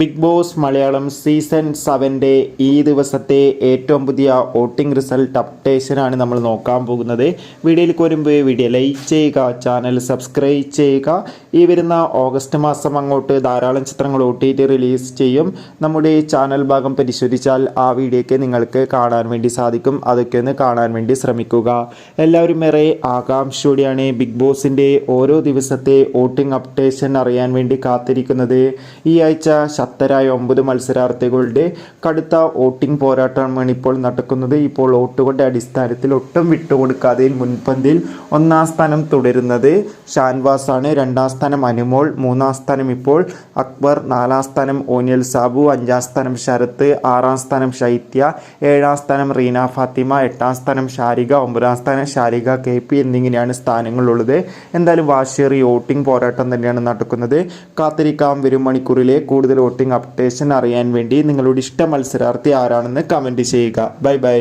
Big boss Malayalam season 7 ഈ ദിവസത്തെ ഏറ്റവും പുതിയ വോട്ടിംഗ് റിസൾട്ട് അപ്ഡേഷനാണ് നമ്മൾ നോക്കാൻ പോകുന്നത്. വീഡിയോയിലേക്ക് വരുമ്പോൾ വീഡിയോ ലൈക്ക് ചെയ്യുക, ചാനൽ സബ്സ്ക്രൈബ് ചെയ്യുക. ഈ വരുന്ന ഓഗസ്റ്റ് മാസം അങ്ങോട്ട് ധാരാളം ചിത്രങ്ങൾ OTT റിലീസ് ചെയ്യും. നമ്മുടെ ചാനൽ ഭാഗം പരിശോധിച്ചാൽ ആ വീഡിയോയ്ക്ക് നിങ്ങൾക്ക് കാണാൻ വേണ്ടി സാധിക്കും. അതൊക്കെ ഒന്ന് കാണാൻ വേണ്ടി ശ്രമിക്കുക. എല്ലാവരും ഏറെ ആകാംക്ഷയോടെയാണ് ബിഗ് ബോസിൻ്റെ ഓരോ ദിവസത്തെ വോട്ടിംഗ് അപ്ഡേഷൻ അറിയാൻ വേണ്ടി കാത്തിരിക്കുന്നത്. ഈ ആഴ്ച ശക്തരായ 9 മത്സരാർത്ഥികളുടെ കടുത്ത വോട്ടിംഗ് പോരാട്ടമാണ് ഇപ്പോൾ നടക്കുന്നത്. ഇപ്പോൾ വോട്ടുകളുടെ അടിസ്ഥാനത്തിൽ ഒട്ടും വിട്ടുകൊടുക്കാതെ മുൻപന്തിയിൽ 1-ാം സ്ഥാനം തുടരുന്നത് ഷാൻവാസ് ആണ്. 2-ാം സ്ഥാനം അനുമോൾ, 3-ാം സ്ഥാനം ഇപ്പോൾ അക്ബർ, 4-ാം സ്ഥാനം ഓനിയൽ സാബു, 5-ാം സ്ഥാനം ശരത്ത്, 6-ാം സ്ഥാനം ശൈത്യ, 7-ാം സ്ഥാനം റീന ഫാത്തിമ, 8-ാം സ്ഥാനം ഷാരിക, 9-ാം സ്ഥാനം ഷാരിക KP എന്നിങ്ങനെയാണ് സ്ഥാനങ്ങളുള്ളത്. എന്തായാലും വാശിയേറിയ വോട്ടിംഗ് പോരാട്ടം തന്നെയാണ് നടക്കുന്നത്. കാത്തിരിക്കാം വരും മണിക്കൂറിലെ കൂടുതൽ വോട്ടിംഗ് അപ്ഡേഷൻ അറിയാൻ വേണ്ടി. നിങ്ങളുടെ ഇഷ്ട മത്സരാർത്ഥി ആരാണെന്ന് കമൻറ്റ് ചെയ്യുക. Bye bye.